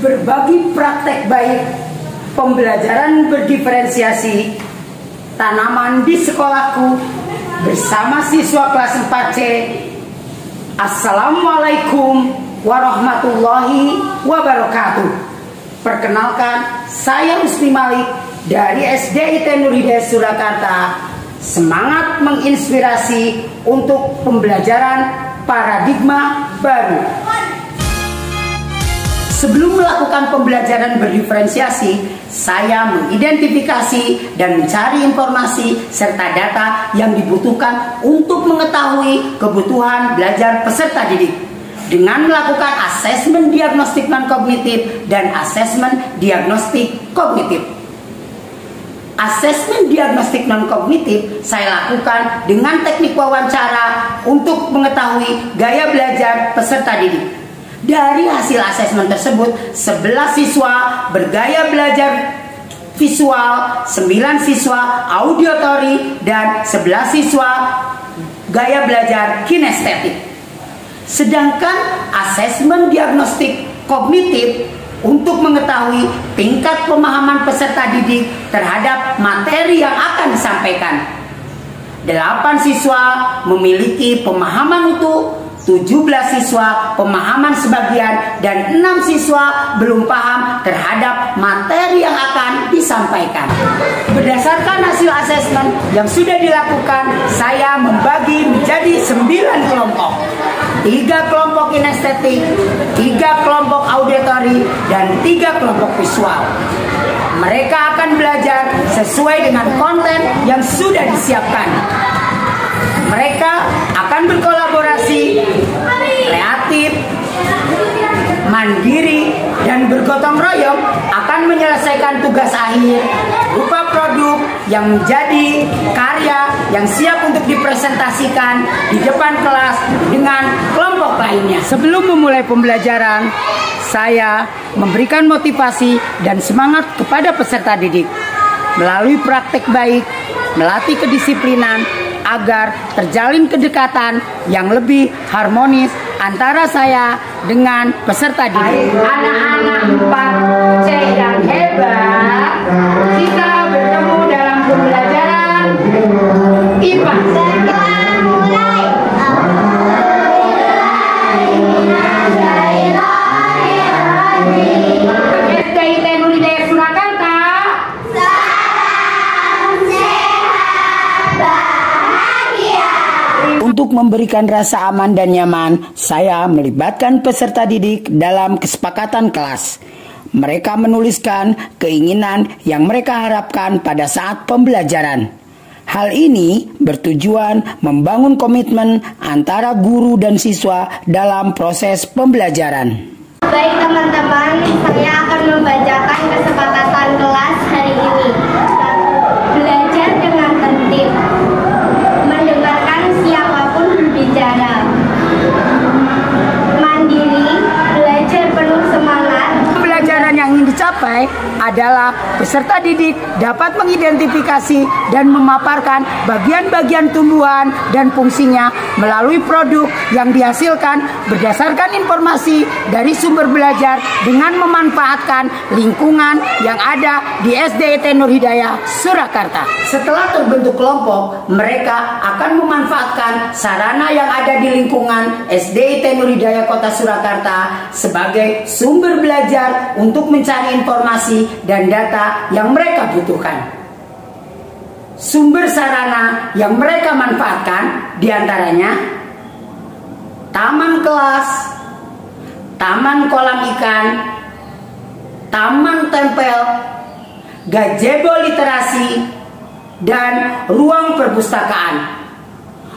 berbagi praktek baik pembelajaran berdiferensiasi tanaman di sekolahku bersama siswa kelas 4C. Assalamualaikum warahmatullahi wabarakatuh. Perkenalkan, saya Usni Malik dari SDIT Nur Hidayah Surakarta. Semangat menginspirasi untuk pembelajaran paradigma baru. Sebelum melakukan pembelajaran berdiferensiasi, saya mengidentifikasi dan mencari informasi serta data yang dibutuhkan untuk mengetahui kebutuhan belajar peserta didik dengan melakukan asesmen diagnostik non-kognitif dan asesmen diagnostik kognitif. Asesmen diagnostik non-kognitif saya lakukan dengan teknik wawancara untuk mengetahui gaya belajar peserta didik. Dari hasil asesmen tersebut, 11 siswa bergaya belajar visual, 9 siswa auditory, dan 11 siswa gaya belajar kinestetik. Sedangkan asesmen diagnostik kognitif untuk mengetahui tingkat pemahaman peserta didik terhadap materi yang akan disampaikan. 8 siswa memiliki pemahaman utuh, 17 siswa pemahaman sebagian, dan 6 siswa belum paham terhadap materi yang akan disampaikan. Berdasarkan hasil asesmen yang sudah dilakukan, saya membagi menjadi 9 kelompok. 3 kelompok kinestetik, 3 kelompok auditory, dan 3 kelompok visual. Mereka akan belajar sesuai dengan konten yang sudah disiapkan. Mereka akan berkolaborasi, kreatif, mandiri, dan bergotong royong akan menyelesaikan tugas akhir berupa produk yang menjadi karya yang siap untuk dipresentasikan di depan kelas dengan kelompok lainnya. Sebelum memulai pembelajaran, saya memberikan motivasi dan semangat kepada peserta didik melalui praktek baik, melatih kedisiplinan, agar terjalin kedekatan yang lebih harmonis antara saya dengan peserta didik. Anak-anak 4C yang hebat, kita bertemu dalam pembelajaran IPA. SDIT Nur Hidayah Surakarta. Untuk memberikan rasa aman dan nyaman, saya melibatkan peserta didik dalam kesepakatan kelas. Mereka menuliskan keinginan yang mereka harapkan pada saat pembelajaran. Hal ini bertujuan membangun komitmen antara guru dan siswa dalam proses pembelajaran. Baik teman-teman, saya akan membacakan kesepakatan kelas hari ini. Belajar dengan tertib, mendengarkan siapapun berbicara, mandiri, belajar penuh semangat. Pembelajaran yang ingin dicapai adalah peserta didik dapat mengidentifikasi dan memaparkan bagian-bagian tumbuhan dan fungsinya melalui produk yang dihasilkan berdasarkan informasi dari sumber belajar dengan memanfaatkan lingkungan yang ada di SDIT Nur Hidayah Surakarta. Setelah terbentuk kelompok, mereka akan memanfaatkan sarana yang ada di lingkungan SDIT Nur Hidayah Kota Surakarta sebagai sumber belajar untuk mencari informasi dan data yang mereka butuhkan. Sumber sarana yang mereka manfaatkan diantaranya taman kelas, taman kolam ikan, taman tempel, gazebo literasi, dan ruang perpustakaan.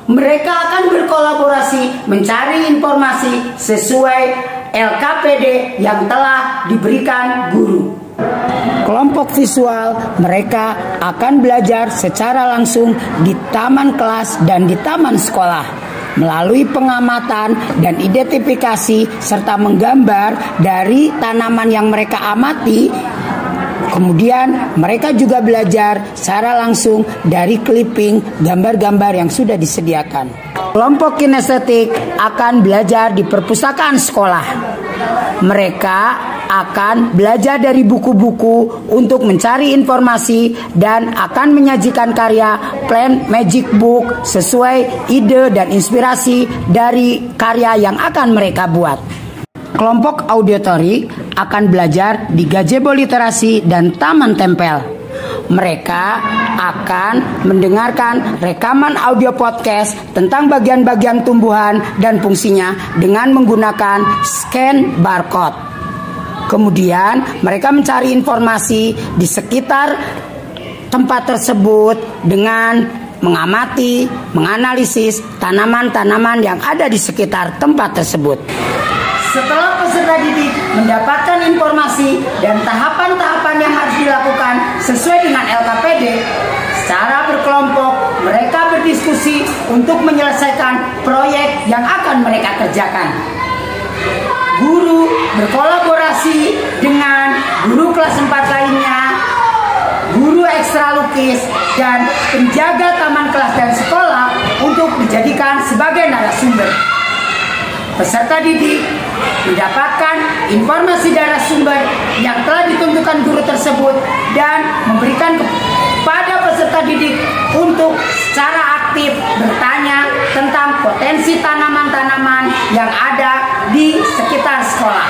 Mereka akan berkolaborasi mencari informasi sesuai LKPD yang telah diberikan guru. Kelompok visual, mereka akan belajar secara langsung di taman kelas dan di taman sekolah melalui pengamatan dan identifikasi serta menggambar dari tanaman yang mereka amati. Kemudian mereka juga belajar secara langsung dari clipping gambar-gambar yang sudah disediakan. Kelompok kinestetik akan belajar di perpustakaan sekolah. Mereka akan belajar dari buku-buku untuk mencari informasi dan akan menyajikan karya plan magic book sesuai ide dan inspirasi dari karya yang akan mereka buat. Kelompok auditory akan belajar di gazebo literasi dan taman tempel. Mereka akan mendengarkan rekaman audio podcast tentang bagian-bagian tumbuhan dan fungsinya dengan menggunakan scan barcode. Kemudian mereka mencari informasi di sekitar tempat tersebut dengan mengamati, menganalisis tanaman-tanaman yang ada di sekitar tempat tersebut. Setelah peserta didik mendapatkan informasi dan tahapan-tahapan yang harus dilakukan sesuai dengan LKPD, secara berkelompok mereka berdiskusi untuk menyelesaikan proyek yang akan mereka kerjakan. Guru berkolaborasi dengan guru kelas 4 lainnya, guru ekstra lukis, dan penjaga taman kelas dan sekolah untuk dijadikan sebagai narasumber. Peserta didik mendapatkan informasi narasumber yang telah ditentukan guru tersebut dan memberikan kepada peserta didik untuk secara aktif bertanya tentang potensi tanaman-tanaman yang ada di sekitar sekolah.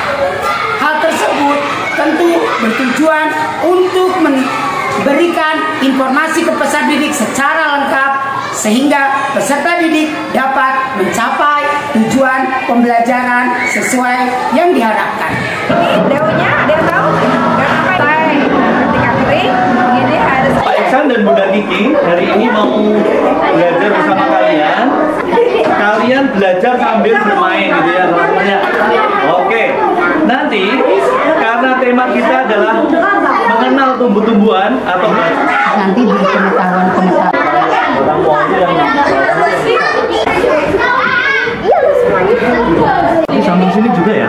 Hal tersebut tentu bertujuan untuk memberikan informasi ke peserta didik secara lengkap sehingga peserta didik dapat mencapai tujuan pembelajaran sesuai yang diharapkan. Daunnya ada yang tahu? Gak sampai ketika kering, ini harus. Pak Iksan dan Bunda Kiki hari ini mau belajar bersama kalian. Kalian belajar sambil bermain gitu ya teman-temannya. Oke, nanti karena tema kita adalah mengenal tumbuh-tumbuhan atau Nanti di pengetahuan-pengetahuan. Ini sambung sini juga ya?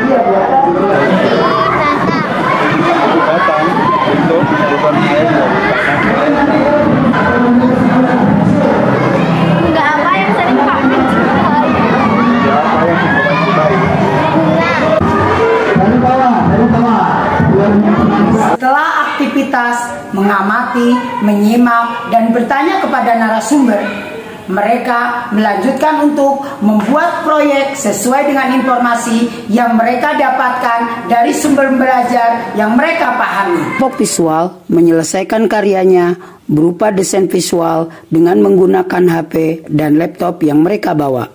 Enggak apa yang sering pakai. Setelah aktivitas mengamati, menyimak, dan bertanya kepada narasumber, mereka melanjutkan untuk membuat proyek sesuai dengan informasi yang mereka dapatkan dari sumber belajar yang mereka pahami. Kelompok visual menyelesaikan karyanya berupa desain visual dengan menggunakan HP dan laptop yang mereka bawa.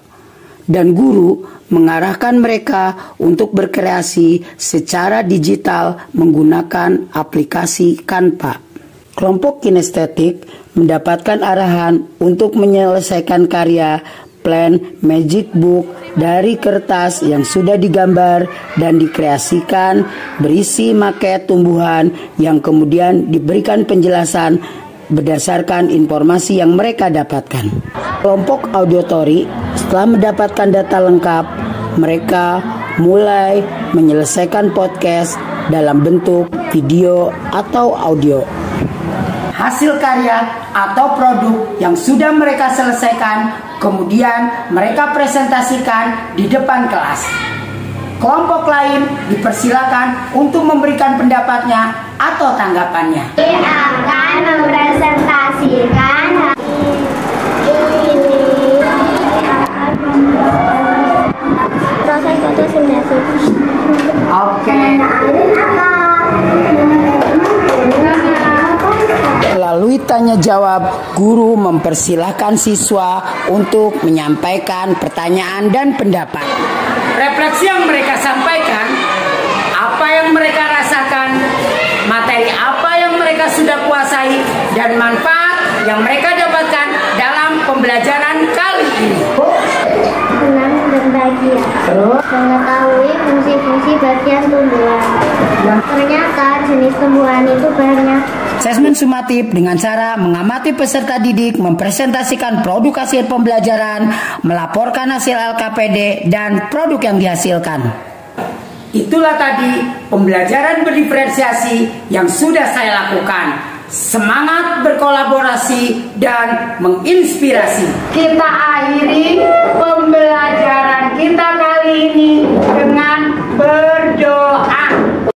Dan guru mengarahkan mereka untuk berkreasi secara digital menggunakan aplikasi Canva. Kelompok kinestetik mendapatkan arahan untuk menyelesaikan karya plan magic book dari kertas yang sudah digambar dan dikreasikan berisi maket tumbuhan yang kemudian diberikan penjelasan berdasarkan informasi yang mereka dapatkan. Kelompok auditory setelah mendapatkan data lengkap, mereka mulai menyelesaikan podcast dalam bentuk video atau audio. Hasil karya atau produk yang sudah mereka selesaikan kemudian mereka presentasikan di depan kelas. Kelompok lain dipersilakan untuk memberikan pendapatnya atau tanggapannya. Akan mempresentasikan proses fotosintesis. Oke. Melalui tanya jawab, guru mempersilahkan siswa untuk menyampaikan pertanyaan dan pendapat. Refleksi yang mereka sampaikan, apa yang mereka rasakan, materi apa yang mereka sudah kuasai, dan manfaat yang mereka dapatkan dalam pembelajaran kali ini. Senang berbahagia. Mengetahui fungsi-fungsi bagian tumbuhan. Ternyata jenis tumbuhan itu banyak. Asesmen sumatif dengan cara mengamati peserta didik, mempresentasikan produk hasil pembelajaran, melaporkan hasil LKPD, dan produk yang dihasilkan. Itulah tadi pembelajaran berdiferensiasi yang sudah saya lakukan. semangat berkolaborasi dan menginspirasi. Kita akhiri pembelajaran kita kali ini dengan